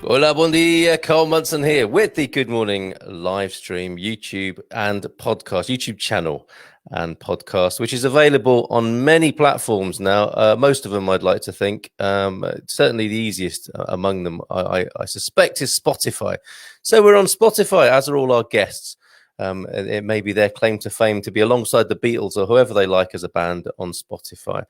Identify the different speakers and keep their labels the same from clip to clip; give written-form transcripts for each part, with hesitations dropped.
Speaker 1: Hola, bom dia, Carl Munson here with the Good Morning live stream, YouTube and podcast, YouTube channel and podcast, which is available on many platforms now. Most of them, I'd like to think. Certainly the easiest among them, I suspect, is Spotify. So we're on Spotify, as are all our guests. It may be their claim to fame to be alongside the Beatles or whoever they like as a band on Spotify.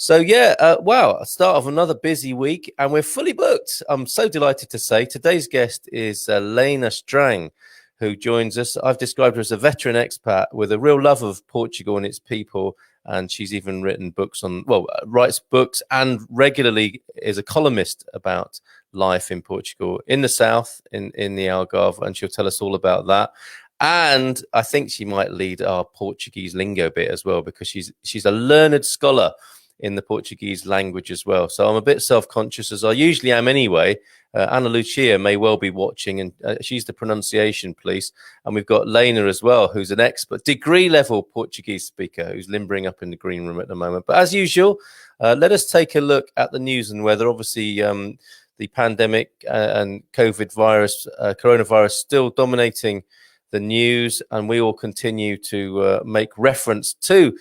Speaker 1: So yeah, wow, start of another busy week, and we're fully booked. I'm so delighted to say today's guest is Lena Strang, who joins us. I've described her as a veteran expat with a real love of Portugal and its people, and she's even written books on, writes books and regularly is a columnist about life in Portugal, in the south, in the Algarve, and she'll tell us all about that. And I think she might lead our Portuguese lingo bit as well, because she's a learned scholar in the Portuguese language as well. So I'm a bit self-conscious, as I usually am anyway. Ana Lucia may well be watching, and she's the pronunciation police. And we've got Lena as well, who's an expert, degree-level Portuguese speaker, who's limbering up in the green room at the moment. But as usual, let us take a look at the news and weather. Obviously, the pandemic and coronavirus still dominating the news, and we all continue to make reference to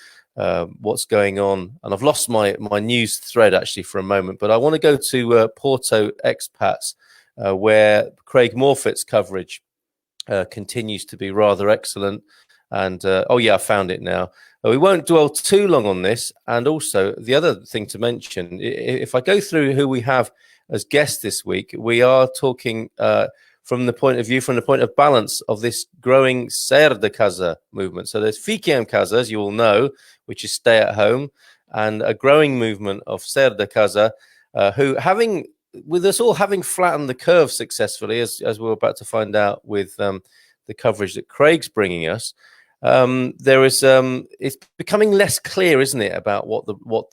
Speaker 1: what's going on. And I've lost my news thread actually for a moment, but I want to go to Porto expats, where Craig Morfitt's coverage continues to be rather excellent. And oh yeah, I found it now. We won't dwell too long on this. And also the other thing to mention, if I go through who we have as guests this week, we are talking from the point of balance of this growing sair de casa movement. So there's fique em casa, as you all know, which is stay at home, and a growing movement of sair de casa, with us all having flattened the curve successfully, as we're about to find out with the coverage that Craig's bringing us. There is it's becoming less clear, isn't it, about what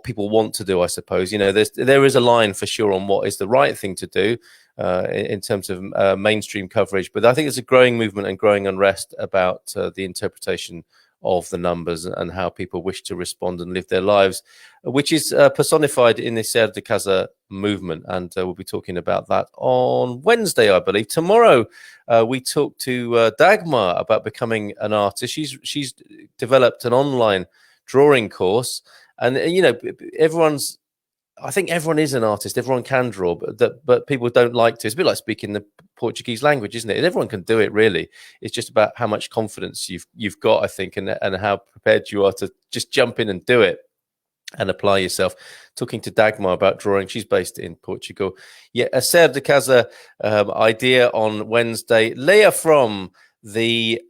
Speaker 1: people want to do, I suppose. You know, there is a line for sure on what is the right thing to do in terms of mainstream coverage. But I think there's a growing movement and growing unrest about the interpretation of the numbers and how people wish to respond and live their lives, which is personified in the Ser de Casa movement. And we'll be talking about that on Wednesday, I believe. Tomorrow, we talk to Dagmar about becoming an artist. She's developed an online drawing course. And, you know, I think everyone is an artist. Everyone can draw, but people don't like to. It's a bit like speaking the Portuguese language, isn't it? Everyone can do it, really. It's just about how much confidence you've got, I think, and how prepared you are to just jump in and do it and apply yourself. Talking to Dagmar about drawing. She's based in Portugal. Yeah, a Ser de Casa idea on Wednesday. Leah from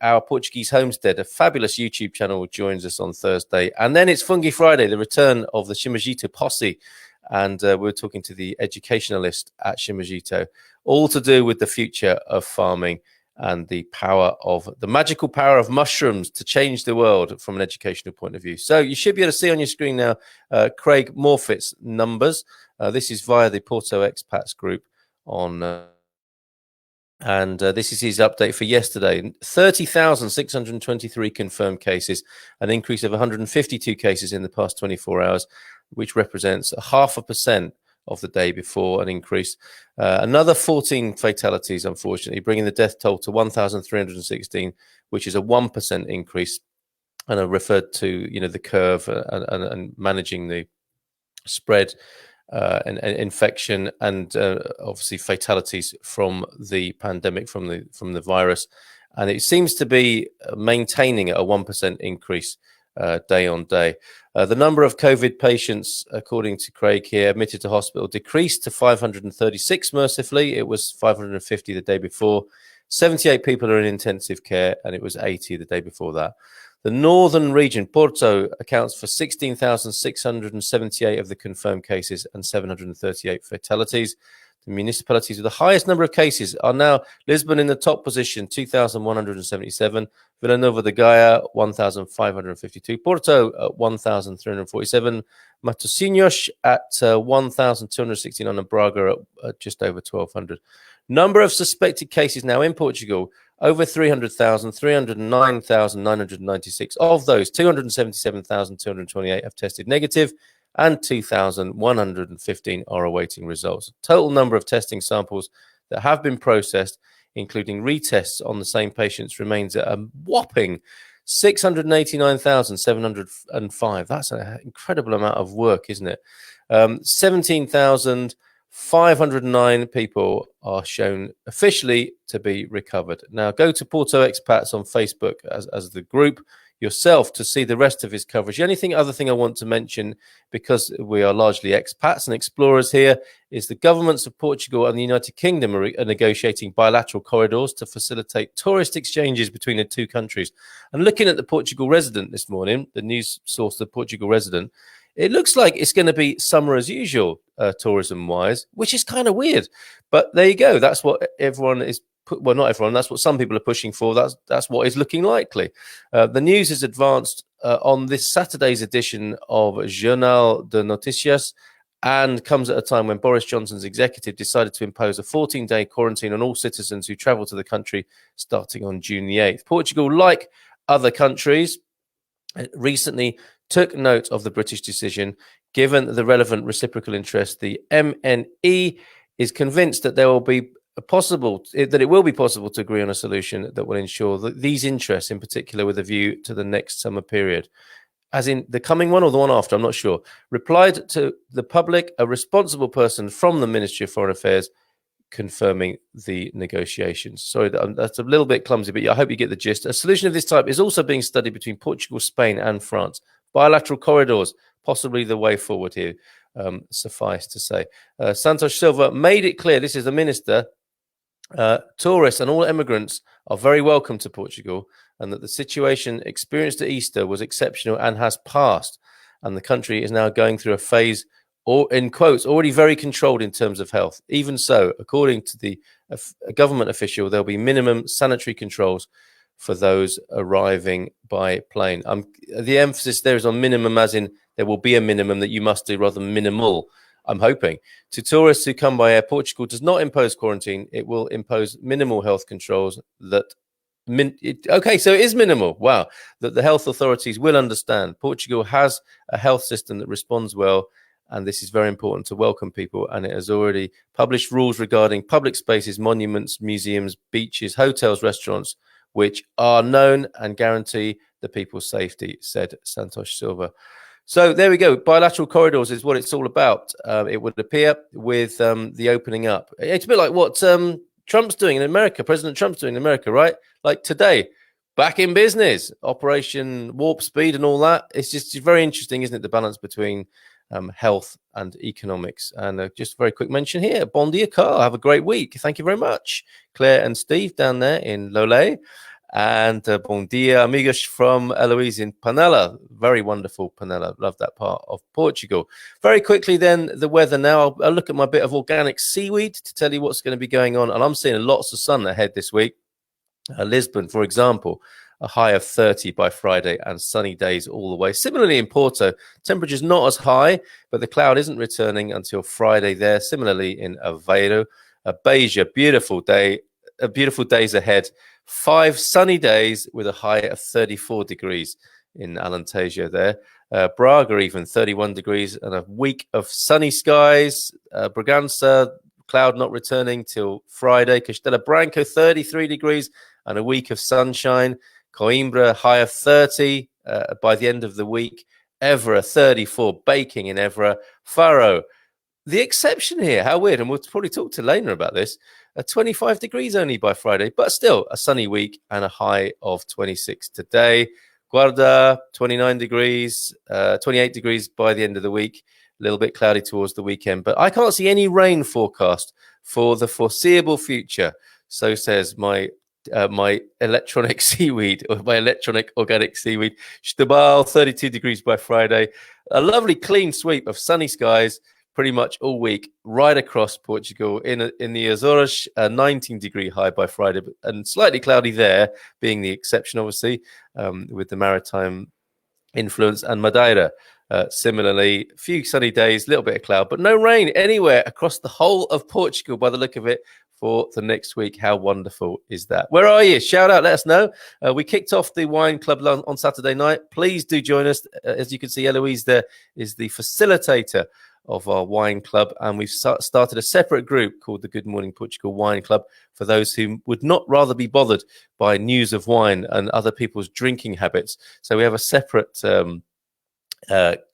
Speaker 1: our Portuguese homestead, a fabulous YouTube channel, joins us on Thursday. And then it's Fungi Friday, the return of the Shimajito posse. And we're talking to the educationalist at Shimajito, all to do with the future of farming and the magical power of mushrooms to change the world from an educational point of view. So you should be able to see on your screen now Craig Morfitt's numbers. This is via the Porto Expats group on... And this is his update for yesterday. 30,623 confirmed cases, an increase of 152 cases in the past 24 hours, which represents 0.5% of the day before, an increase. Another 14 fatalities, unfortunately, bringing the death toll to 1,316, which is a 1% increase. And I referred to, the curve and managing the spread and infection and obviously fatalities from the pandemic, from the virus, and it seems to be maintaining at a 1% increase day on day. The number of COVID patients, according to Craig here, admitted to hospital decreased to 536. Mercifully, it was 550 the day before. 78 people are in intensive care, and it was 80 the day before that. The northern region, Porto, accounts for 16,678 of the confirmed cases and 738 fatalities. The municipalities with the highest number of cases are now Lisbon in the top position, 2,177. Vila Nova de Gaia, 1,552. Porto at 1,347. Matosinhos at 1,269. And Braga at just over 1,200. Number of suspected cases now in Portugal, over 300,000, 309,996. Of those, 277,228 have tested negative, and 2,115 are awaiting results. Total number of testing samples that have been processed, including retests on the same patients, remains at a whopping 689,705. That's an incredible amount of work, isn't it? 17,509 people are shown officially to be recovered. Now, go to Porto Expats on Facebook as the group yourself to see the rest of his coverage. The other thing I want to mention, because we are largely expats and explorers here, is the governments of Portugal and the United Kingdom are negotiating bilateral corridors to facilitate tourist exchanges between the two countries. And looking at the Portugal Resident this morning, the news source, the Portugal Resident, it looks like it's going to be summer as usual, tourism-wise, which is kind of weird. But there you go. That's what everyone is. Well, not everyone. That's what some people are pushing for. That's what is looking likely. The news is advanced on this Saturday's edition of Jornal de Notícias, and comes at a time when Boris Johnson's executive decided to impose a 14-day quarantine on all citizens who travel to the country starting on June the 8th. Portugal, like other countries, recently took note of the British decision. Given the relevant reciprocal interest, the MNE is convinced that it will be possible to agree on a solution that will ensure that these interests, in particular with a view to the next summer period, as in the coming one or the one after, I'm not sure, replied to the public a responsible person from the Ministry of Foreign Affairs confirming the negotiations. Sorry, that's a little bit clumsy, but I hope you get the gist. A solution of this type is also being studied between Portugal, Spain and France. Bilateral corridors, possibly the way forward here, suffice to say. Santos Silva made it clear, this is the minister, tourists and all immigrants are very welcome to Portugal, and that the situation experienced at Easter was exceptional and has passed, and the country is now going through a phase, or in quotes, already very controlled in terms of health. Even so, according to the government official, there'll be minimum sanitary controls for those arriving by plane. The emphasis there is on minimum, as in there will be a minimum that you must do, rather than minimal. I'm hoping. To tourists who come by air, Portugal does not impose quarantine. It will impose minimal health controls that... okay, so it is minimal. Wow. That the health authorities will understand. Portugal has a health system that responds well, and this is very important to welcome people, and it has already published rules regarding public spaces, monuments, museums, beaches, hotels, restaurants, which are known and guarantee the people's safety, said Santos Silva. So there we go. Bilateral corridors is what it's all about. It would appear with the opening up. It's a bit like what Trump's doing in America, President Trump's doing in America, right? Like today, back in business, Operation Warp Speed and all that. It's very interesting, isn't it? The balance between health and economics. And just a very quick mention here. Bon dia, Carl. Have a great week. Thank you very much. Claire and Steve down there in Lolé. And bon dia, amigos from Eloise in Panela. Very wonderful Panela. Love that part of Portugal. Very quickly then, the weather now. I'll look at my bit of organic seaweed to tell you what's going to be going on. And I'm seeing lots of sun ahead this week. Lisbon, for example, a high of 30 by Friday and sunny days all the way. Similarly in Porto, temperature's not as high, but the cloud isn't returning until Friday there. Similarly in Aveiro, Beja, beautiful day. Beautiful days ahead. 5 sunny days with a high of 34 degrees in Alentejo there. Braga even 31 degrees and a week of sunny skies. Bragança, cloud not returning till Friday. Castelo Branco 33 degrees and a week of sunshine. Coimbra high of 30 by the end of the week. Évora 34, baking in Évora. Faro, the exception here, how weird, and we'll probably talk to Lena about this. 25 degrees only by Friday, but still a sunny week and a high of 26 today. Guarda, 29 degrees, 28 degrees by the end of the week. A little bit cloudy towards the weekend, but I can't see any rain forecast for the foreseeable future. So says my electronic seaweed, or my electronic organic seaweed. Stabal, 32 degrees by Friday. A lovely clean sweep of sunny skies pretty much all week, right across Portugal. In the Azores, a 19-degree high by Friday, and slightly cloudy there, being the exception, obviously, with the maritime influence, and Madeira, Similarly, a few sunny days, a little bit of cloud, but no rain anywhere across the whole of Portugal by the look of it for the next week. How wonderful is that? Where are you? Shout out, let us know. We kicked off the wine club on Saturday night. Please do join us. As you can see, Eloise there is the facilitator of our wine club, and we've started a separate group called the Good Morning Portugal Wine Club for those who would not rather be bothered by news of wine and other people's drinking habits. So we have a separate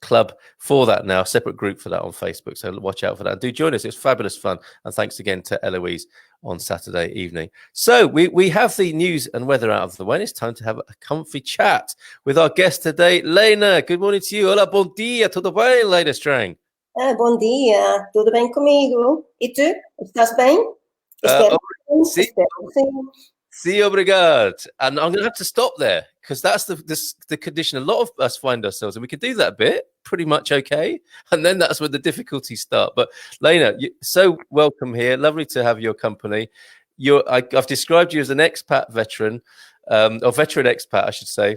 Speaker 1: club for that now, separate group for that on Facebook. So watch out for that. Do join us. It's fabulous fun. And thanks again to Eloise on Saturday evening. So we have the news and weather out of the way. It's time to have a comfy chat with our guest today, Lena. Good morning to you. Hola, bom dia. Tudo bem, Lena Strang?
Speaker 2: Bom dia, tudo bem comigo? E tu? Estás bem? Espero sim.
Speaker 1: See, obrigado. And I'm going to have to stop there because that's the condition a lot of us find ourselves in. We can do that bit pretty much okay. And then that's where the difficulties start. But Lena, so welcome here. Lovely to have your company. I've described you as an expat veteran, or veteran expat, I should say.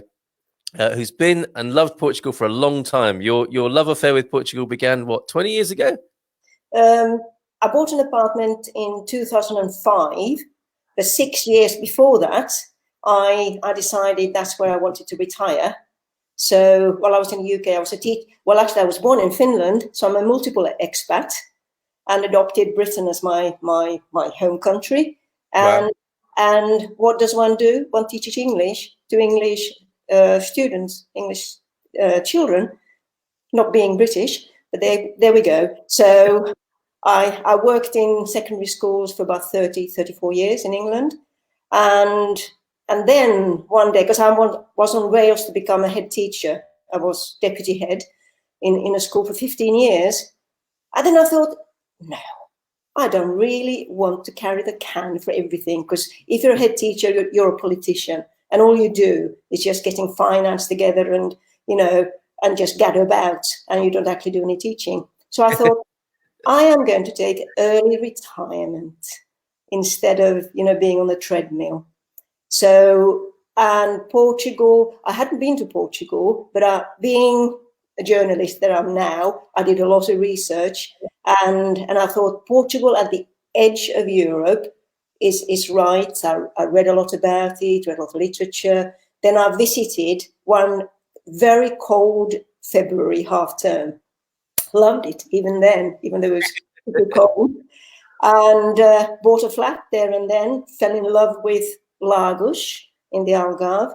Speaker 1: Who's been and loved Portugal for a long time. Your love affair with Portugal began, what, 20 years ago?
Speaker 2: I bought an apartment in 2005. For 6 years before that, I decided that's where I wanted to retire. So while I was in the UK, I was a teacher. Well, actually, I was born in Finland, so I'm a multiple expat and adopted Britain as my home country. And,
Speaker 1: wow.
Speaker 2: And what does one do? One teaches English to English students, English children, not being British, but there we go. So I worked in secondary schools for about 34 years in England. And then one day, because I was on rails to become a head teacher, I was deputy head in a school for 15 years. And then I thought, no, I don't really want to carry the can for everything, because if you're a head teacher, you're a politician. And all you do is just getting finance together and, and just gather about, and you don't actually do any teaching. So I thought, I am going to take early retirement instead of, being on the treadmill. So, and Portugal, I hadn't been to Portugal, but being a journalist that I'm now, I did a lot of research, and I thought Portugal at the edge of Europe is right. I read a lot about it, read a lot of literature. Then I visited one very cold February half term. Loved it even then, even though it was super cold. And bought a flat there and then, fell in love with Lagos in the Algarve.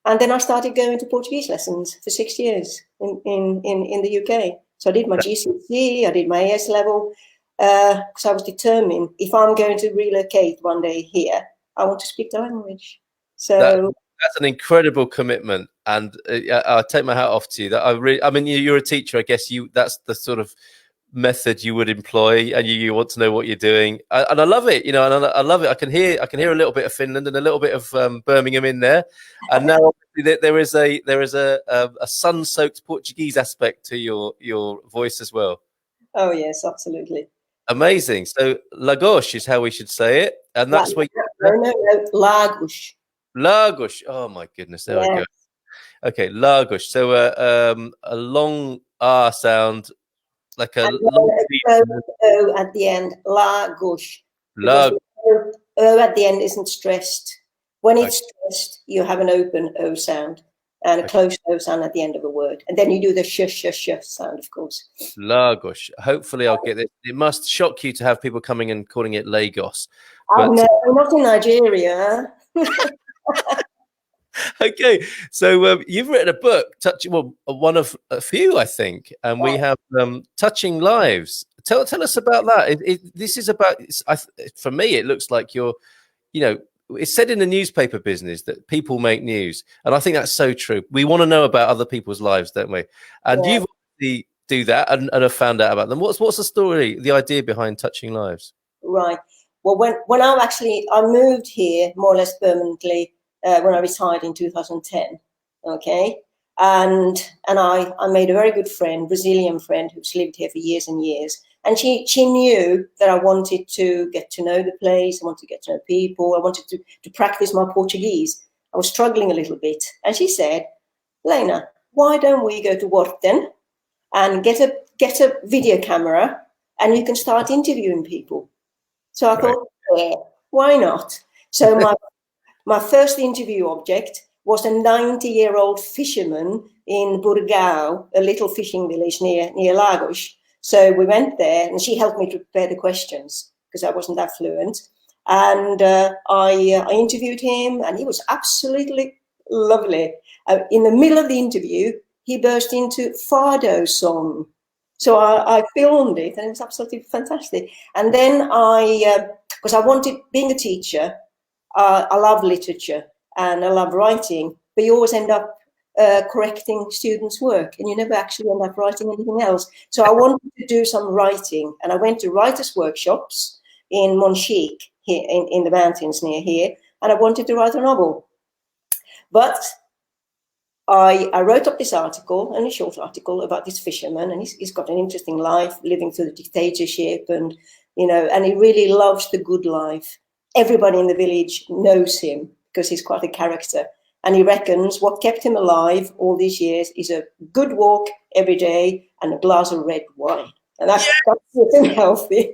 Speaker 2: And then I started going to Portuguese lessons for 6 years in the UK. So I did my GCSE, I did my AS level, because I was determined, if I'm going to relocate one day here, I want to speak the language. So
Speaker 1: that's an incredible commitment, and I'll take my hat off to you. I mean, you're a teacher. I guess that's the sort of method you would employ, and you want to know what you're doing. And I love it, and I love it. I can hear a little bit of Finland and a little bit of Birmingham in there, and now there is a sun-soaked Portuguese aspect to your voice as well.
Speaker 2: Oh yes, absolutely.
Speaker 1: Amazing. So Lagos is how we should say it, and that's where
Speaker 2: no, Lagos.
Speaker 1: Lagos. Oh my goodness, there I go. Okay, Lagos. So a long R sound, like a long
Speaker 2: O at the end. Lagos.
Speaker 1: Lagos.
Speaker 2: O at the end isn't stressed. When it's stressed, you have an open O sound and a closed O sound at the end of a word, and then you do the sh sound, of course.
Speaker 1: Lagos. Hopefully, I'll get this. It must shock you to have people coming and calling it Lagos.
Speaker 2: Oh no, not in Nigeria.
Speaker 1: Okay, so you've written a book, one of a few, I think, and we have Touching Lives. Tell us about that. This is about, for me, it looks like you're, it's said in the newspaper business that people make news, and I think that's so true. We want to know about other people's lives, don't we? And you've obviously do that and have found out about them. What's the story, the idea behind Touching Lives?
Speaker 2: Right. Well, when I moved here more or less permanently when I retired in 2010. Okay. And I made a very good friend, Brazilian friend, who's lived here for years and years. And she knew that I wanted to get to know the place. I wanted to get to know people. I wanted to practice my Portuguese. I was struggling a little bit. And she said, Lena, why don't we go to Worten? and get a video camera, and you can start interviewing people. So I thought, yeah, why not? So my first interview object was a 90-year-old fisherman in Portugal, a little fishing village near Lagos. So we went there, and she helped me to prepare the questions because I wasn't that fluent. And I interviewed him, and he was absolutely lovely. In the middle of the interview, he burst into Fado song. So I filmed it, and it was absolutely fantastic. And then because I wanted, being a teacher, I love literature and I love writing, but you always end up correcting students' work, and you never actually end up writing anything else. So I wanted to do some writing, and I went to writers' workshops in Monchique, here in the mountains near here, and I wanted to write a novel. But I wrote up this article, and a short article about this fisherman, and he's got an interesting life, living through the dictatorship, and and he really loves the good life. Everybody in the village knows him because he's quite a character, and he reckons what kept him alive all these years is a good walk every day and a glass of red wine, and that's healthy.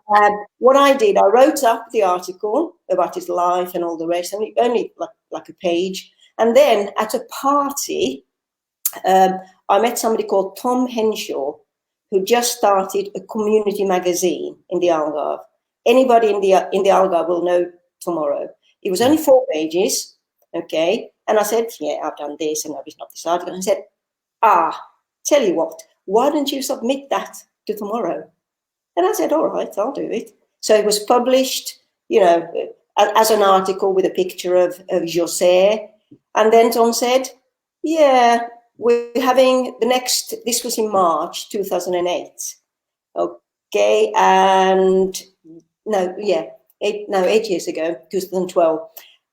Speaker 2: And what I did, I wrote up the article about his life and all the rest, and only like a page. And then at a party, I met somebody called Tom Henshaw, who just started a community magazine in the Algarve. Anybody in the Algarve will know tomorrow. It was only 4 pages, okay? And I said, yeah, I've done this, and I've written up this article. And I said, tell you what, why don't you submit that to tomorrow? And I said, all right, I'll do it. So it was published, as an article with a picture of José. And then Tom said, yeah, we're having this was in March 2008. Okay, and 8 years ago, 2012.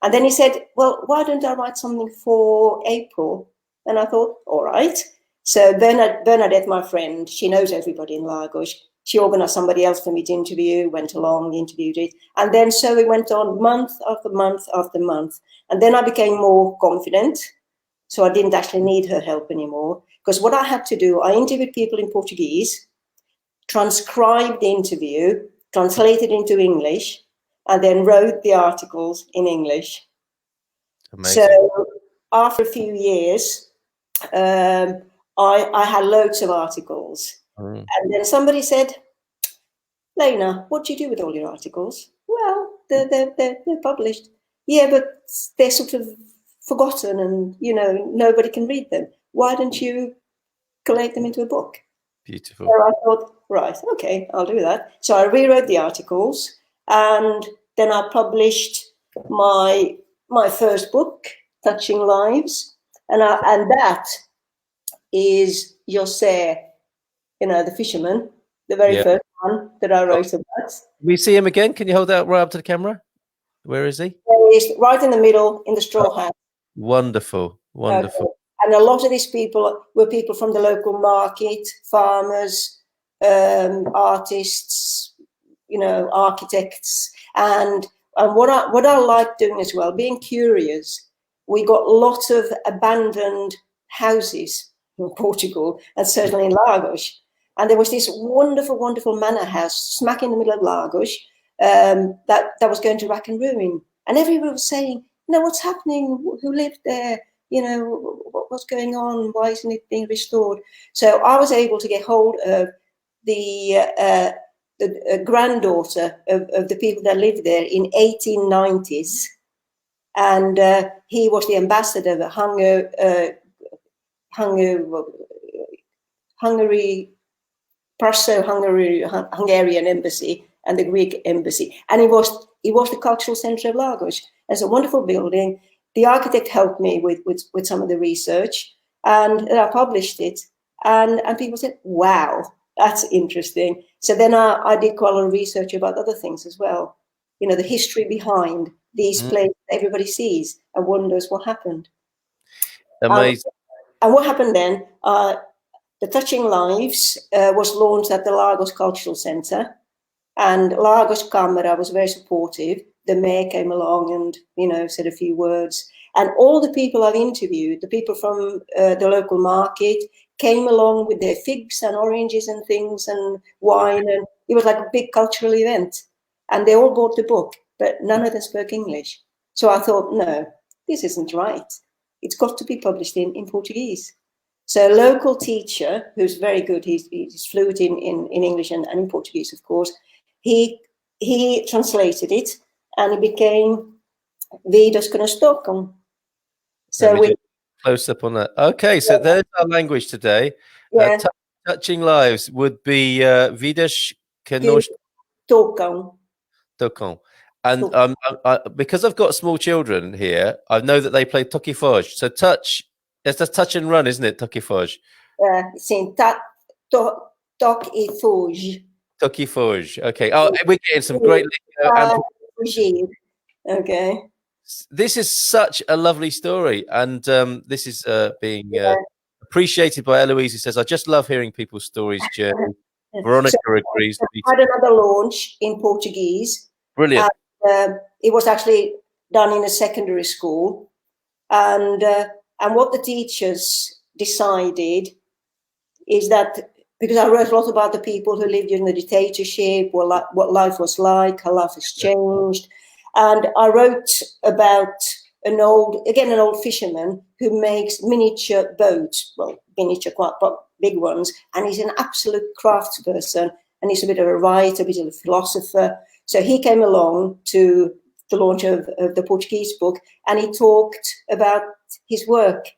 Speaker 2: And then he said, well, why don't I write something for April? And I thought, all right. So Bernadette, my friend, she knows everybody in Lagos. She organised somebody else for me to interview, went along, interviewed it. And then so it went on month after month after month. And then I became more confident. So I didn't actually need her help anymore. Because what I had to do, I interviewed people in Portuguese, transcribed the interview, translated into English, and then wrote the articles in English.
Speaker 1: Amazing.
Speaker 2: So after a few years, I had loads of articles. And then somebody said, Lena, what do you do with all your articles? Well, they're published. Yeah, but they're sort of forgotten, and nobody can read them. Why don't you collate them into a book?
Speaker 1: Beautiful.
Speaker 2: So I thought, right, okay, I'll do that. So I rewrote the articles, and then I published my first book, Touching Lives, and that is José, the fisherman, the very first one that I wrote about.
Speaker 1: We see him again. Can you hold that right up to the camera? Where is he?
Speaker 2: He's right in the middle in the straw hat.
Speaker 1: Wonderful, wonderful.
Speaker 2: Okay. And a lot of these people were people from the local market, farmers, artists, architects, and what I like doing as well, being curious. We got lots of abandoned houses in Portugal, and certainly in Lagos. And there was this wonderful, wonderful manor house smack in the middle of Lagos that was going to rack and ruin. And everyone was saying, what's happening? Who lived there? What's going on? Why isn't it being restored? So I was able to get hold of the granddaughter of the people that lived there in 1890s. And he was the ambassador of the Hungarian embassy and the Greek embassy, and he was the cultural centre of Lagos. It's a wonderful building. The architect helped me with some of the research, and I published it. And people said, "Wow, that's interesting." So then I did quite a lot of research about other things as well. The history behind these places everybody sees and wonders what happened.
Speaker 1: Amazing.
Speaker 2: And what happened then? The Touching Lives was launched at the Lagos Cultural Centre, and Lagos Camera was very supportive. The mayor came along and, said a few words. And all the people I've interviewed, the people from the local market, came along with their figs and oranges and things and wine, and it was like a big cultural event. And they all bought the book, but none of them spoke English. So I thought, no, this isn't right. It's got to be published in Portuguese. So a local teacher who's very good, he's fluent in English and in Portuguese, of course, he translated it, and it became Vidas kunna Stockholm. So we
Speaker 1: close up on that. Okay, so there's our language today.
Speaker 2: yeah,
Speaker 1: Touching lives would be Vidas kunna
Speaker 2: Stockholm.
Speaker 1: Stockholm. And because I've got small children here, I know that they play Toki Foj. So it's just touch and run, isn't it? Toki Foj.
Speaker 2: Sim, Toc e Foj.
Speaker 1: Toki Foj. Okay. Oh, we're getting some great.
Speaker 2: Okay.
Speaker 1: This is such a lovely story, and this is being appreciated by Eloise, who says, "I just love hearing people's stories." Journey. Veronica agrees.
Speaker 2: I had another launch in Portuguese.
Speaker 1: Brilliant.
Speaker 2: It was actually done in a secondary school, and what the teachers decided is that, because I wrote a lot about the people who lived during the dictatorship, what life was like, how life has changed, and I wrote about an old fisherman who makes miniature boats, miniature, quite big ones, and he's an absolute craftsperson, and he's a bit of a writer, a bit of a philosopher. So he came along to the launch of the Portuguese book, and he talked about his work.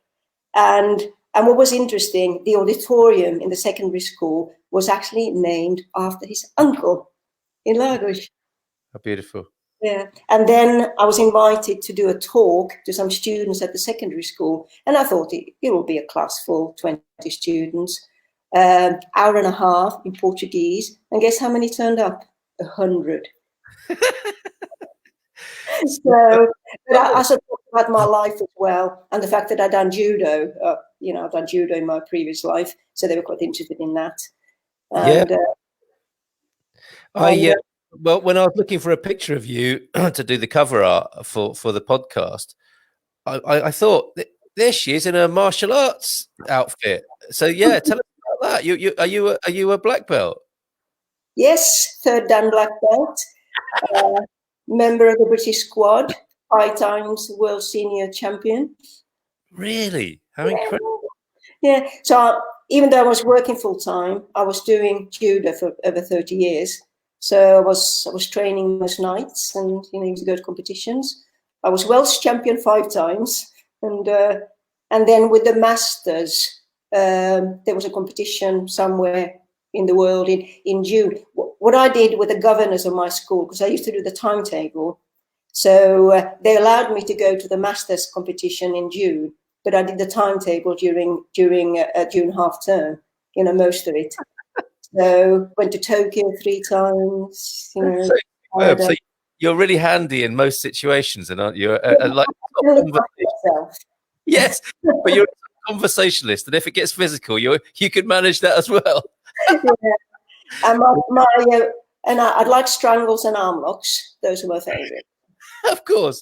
Speaker 2: And what was interesting, the auditorium in the secondary school was actually named after his uncle in Lagos.
Speaker 1: How beautiful.
Speaker 2: Yeah. And then I was invited to do a talk to some students at the secondary school, and I thought it will be a class full, 20 students, hour and a half in Portuguese. And guess how many turned up? 100. So, but I sort of talked about my life as well, and the fact that I'd done judo. I've done judo in my previous life, so they were quite interested in that. And,
Speaker 1: well, when I was looking for a picture of you to do the cover art for the podcast, I thought, there she is in a martial arts outfit. So yeah, tell us about that. Are you a black belt?
Speaker 2: Yes, 3rd Dan black belt. Member of the British squad, 5 times world senior champion.
Speaker 1: Really? How incredible!
Speaker 2: Yeah. So even though I was working full time, I was doing judo for over 30 years. So I was training most nights, and used to go to competitions. I was Welsh champion 5 times, and then with the masters, there was a competition somewhere in the world in June. What I did with the governors of my school, because I used to do the timetable, so they allowed me to go to the masters competition in June, but I did the timetable during June half term, most of it. So went to Tokyo 3 times.
Speaker 1: So you're really handy in most situations, and aren't you? Yes, but you're a conversationalist, and if it gets physical, you could manage that as well.
Speaker 2: And I'd like strangles and arm locks. Those are my favourite.
Speaker 1: Of course.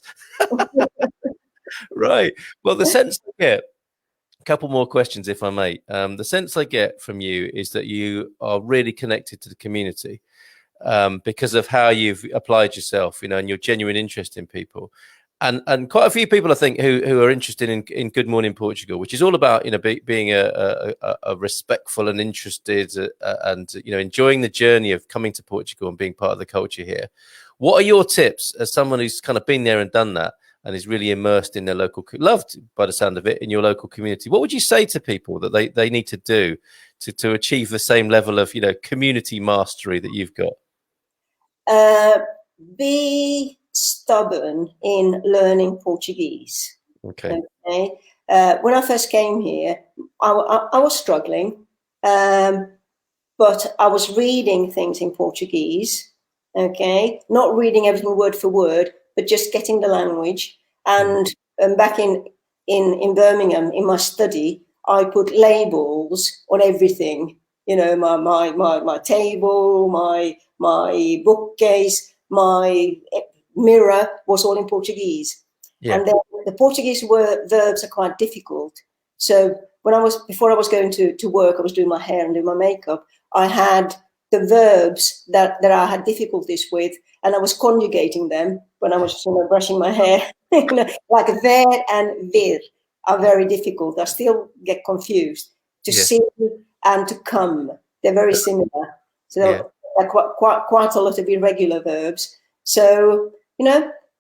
Speaker 1: Right. Well, the sense I get, a couple more questions, if I may. The sense I get from you is that you are really connected to the community because of how you've applied yourself, and your genuine interest in people. And quite a few people, I think, who are interested in Good Morning Portugal, which is all about being a respectful and interested and enjoying the journey of coming to Portugal and being part of the culture here. What are your tips as someone who's kind of been there and done that and is really immersed in their local, loved by the sound of it, in your local community? What would you say to people that they need to do to achieve the same level of community mastery that you've got?
Speaker 2: Be stubborn in learning Portuguese.
Speaker 1: Okay.
Speaker 2: When I first came here, I was struggling, but I was reading things in Portuguese. Okay, not reading everything word for word, but just getting the language. And back in Birmingham, in my study, I put labels on everything. My table, my bookcase, my mirror was all in Portuguese. Yeah. And then the Portuguese verbs are quite difficult. So before I was going to work, I was doing my hair and doing my makeup. I had the verbs that I had difficulties with, and I was conjugating them when I was brushing my hair. Like ver and vir are very difficult. I still get confused. To see and to come, they're very similar. So they're quite a lot of irregular verbs. So,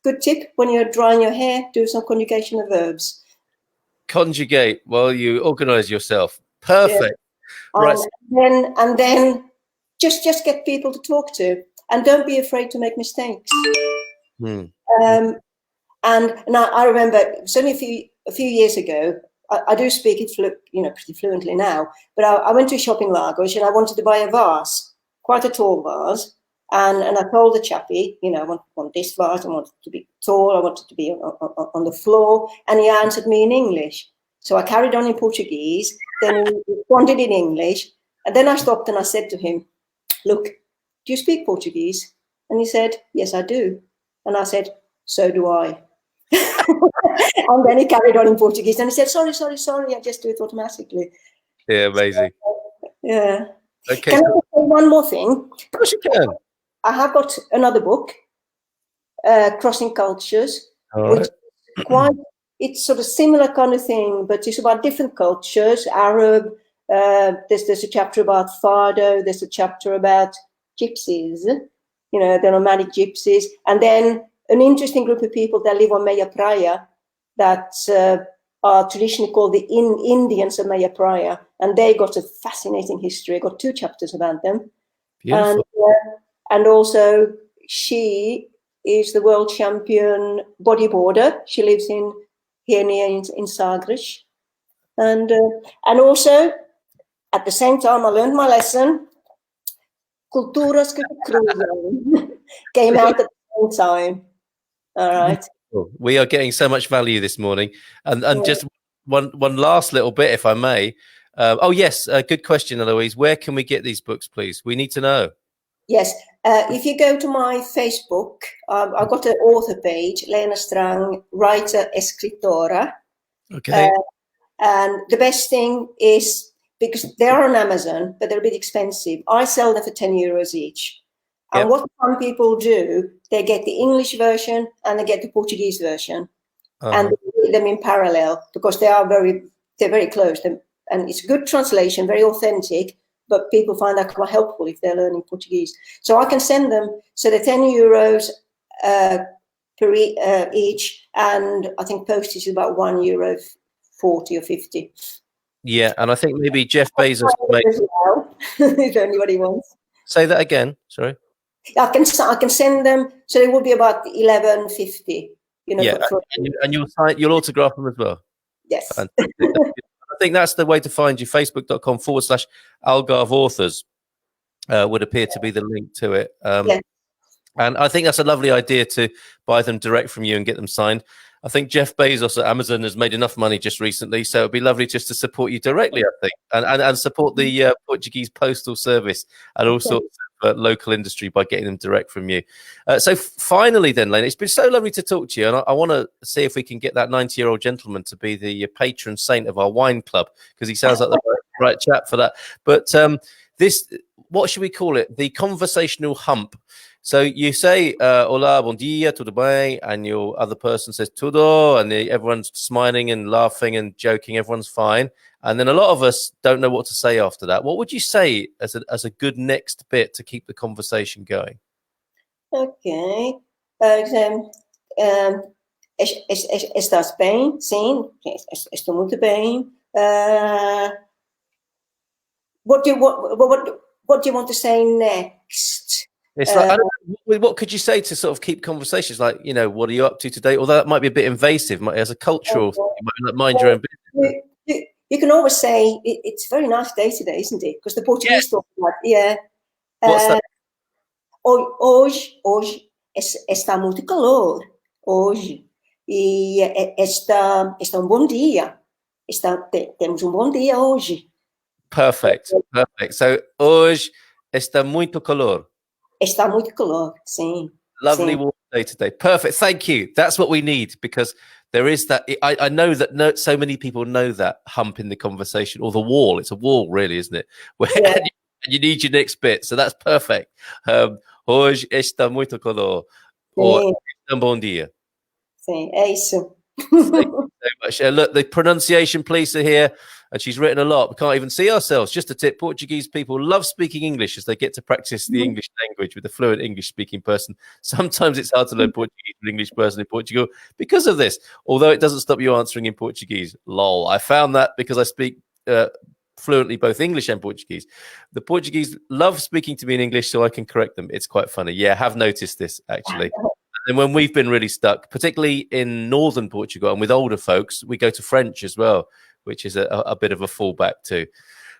Speaker 2: good tip, when you're drying your hair, do some conjugation of verbs.
Speaker 1: Conjugate while you organize yourself. Perfect.
Speaker 2: Yeah.
Speaker 1: Right.
Speaker 2: And then just get people to talk to, and don't be afraid to make mistakes. And I remember certainly a few years ago, I do speak it pretty fluently now, but I went to a shop in Lagos and I wanted to buy a vase, quite a tall vase. And I told the chappie, I want this vase, I want it to be tall, I want it to be on the floor. And he answered me in English. So I carried on in Portuguese, then he responded in English. And then I stopped and I said to him, look, do you speak Portuguese? And he said, yes, I do. And I said, so do I. And then he carried on in Portuguese and he said, sorry, I just do it automatically.
Speaker 1: Yeah, amazing.
Speaker 2: Yeah.
Speaker 1: Okay.
Speaker 2: Can I say one more thing?
Speaker 1: Of course you can.
Speaker 2: I have got another book, Crossing Cultures,
Speaker 1: All right.
Speaker 2: It's sort of similar kind of thing, but it's about different cultures, Arab. There's a chapter about Fado. There's a chapter about gypsies, the nomadic gypsies. And then an interesting group of people that live on Meia Praia that are traditionally called the Indians of Meia Praia. And they got a fascinating history. I got 2 chapters about them.
Speaker 1: Beautiful.
Speaker 2: And also she is the world champion bodyboarder. She lives here near in Sagres. And also, at the same time, I learned my lesson. Culturas que cruzam came out at the same time. All right.
Speaker 1: We are getting so much value this morning. And just one last little bit, if I may. Yes, good question, Eloise. Where can we get these books, please? We need to know.
Speaker 2: Yes. If you go to my Facebook, I've got an author page, Lena Strang, writer, escritora.
Speaker 1: Okay.
Speaker 2: And the best thing is, because they're on Amazon, but they're a bit expensive, I sell them for €10 each. And what some people do, they get the English version and they get the Portuguese version. And they read them in parallel because they're very close. And it's a good translation, very authentic, but people find that quite helpful if they're learning Portuguese. So I can send them, so they're €10 per each, and I think postage is about €1.40 or 50.
Speaker 1: Yeah, and I think maybe Jeff Bezos
Speaker 2: if anybody wants.
Speaker 1: Say that again. Sorry.
Speaker 2: I can send them, so it will be about $11.50.
Speaker 1: And you'll autograph them as well.
Speaker 2: Yes.
Speaker 1: I think that's the way to find you. Facebook.com/Algarve Authors would appear to be the link to it.
Speaker 2: Yes.
Speaker 1: And I think that's a lovely idea to buy them direct from you and get them signed. I think Jeff Bezos at Amazon has made enough money just recently, so it'd be lovely just to support you directly, I think, and support the Portuguese Postal Service and all sorts of local industry by getting them direct from you. So finally then, Lena, it's been so lovely to talk to you, and I want to see if we can get that 90-year-old gentleman to be the patron saint of our wine club, because he sounds like the right chap for that. But what should we call it? The conversational hump. So you say, hola, bom dia, tudo bem? And your other person says, tudo, and everyone's smiling and laughing and joking. Everyone's fine. And then a lot of us don't know what to say after that. What would you say as a good next bit to keep the conversation going?
Speaker 2: Okay. Estás bem? Sim. Estou muito bem. What do you want to say next?
Speaker 1: It's like, I don't know, what could you say to sort of keep conversations like, what are you up to today? Although that might be a bit invasive as a cultural thing, you might mind your own business.
Speaker 2: You can always say, it's a very nice day today, isn't it? Because the Portuguese talk about,
Speaker 1: What's that?
Speaker 2: Hoje está muito calor. Hoje. E está bom dia. Temos bom dia hoje.
Speaker 1: Perfect. So, hoje está muito calor.
Speaker 2: Está muito calor, sim.
Speaker 1: Lovely warm day today. Perfect. Thank you. That's what we need, because there is that. I know that so many people know that hump in the conversation, or the wall. It's a wall, really, isn't it? Where and you need your next bit. So that's perfect. Hoje está muito calor. Or está bom dia.
Speaker 2: Sim, é isso.
Speaker 1: Thank you so much. Look, the pronunciation police are here, and she's written a lot. We can't even see ourselves. Just a tip: Portuguese people love speaking English as they get to practice the English language with a fluent English-speaking person. Sometimes it's hard to learn Portuguese with an English person in Portugal because of this. Although it doesn't stop you answering in Portuguese. Lol. I found that because I speak fluently both English and Portuguese. The Portuguese love speaking to me in English, so I can correct them. It's quite funny. Yeah, I have noticed this actually. And when we've been really stuck, particularly in northern Portugal and with older folks, we go to French as well, which is a bit of a fallback too.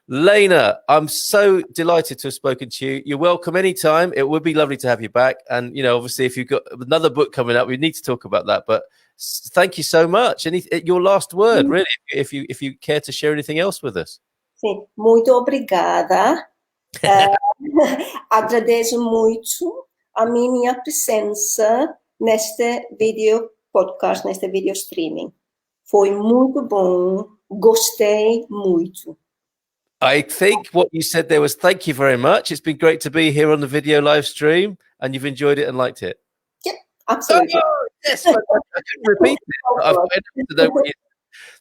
Speaker 1: Lena, I'm so delighted to have spoken to you. You're welcome anytime. It would be lovely to have you back. And, you know, obviously, if you've got another book coming up, we need to talk about that. But thank you so much. And your last word, really, if you care to share anything else with us.
Speaker 2: Sim, muito obrigada. Agradeço muito a minha presença neste vídeo podcast, neste vídeo streaming. Foi muito bom, gostei muito.
Speaker 1: I think what you said there was thank you very much. It's been great to be here on the video live stream, and you've enjoyed it and liked it.
Speaker 2: Yep, absolutely.
Speaker 1: Oh, yes, I couldn't repeat it.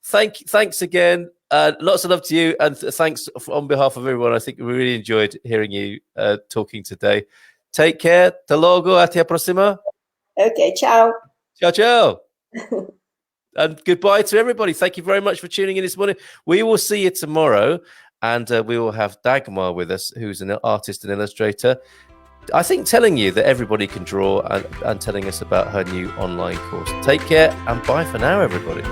Speaker 1: Thanks again. Lots of love to you, and thanks on behalf of everyone. I think we really enjoyed hearing you talking today. Take care. Até logo. Até a próxima.
Speaker 2: Okay, ciao.
Speaker 1: Ciao, ciao. And goodbye to everybody. Thank you very much for tuning in this morning. We will see you tomorrow, and we will have Dagmar with us, who's an artist and illustrator. I think telling you that everybody can draw and telling us about her new online course. Take care, and bye for now, everybody.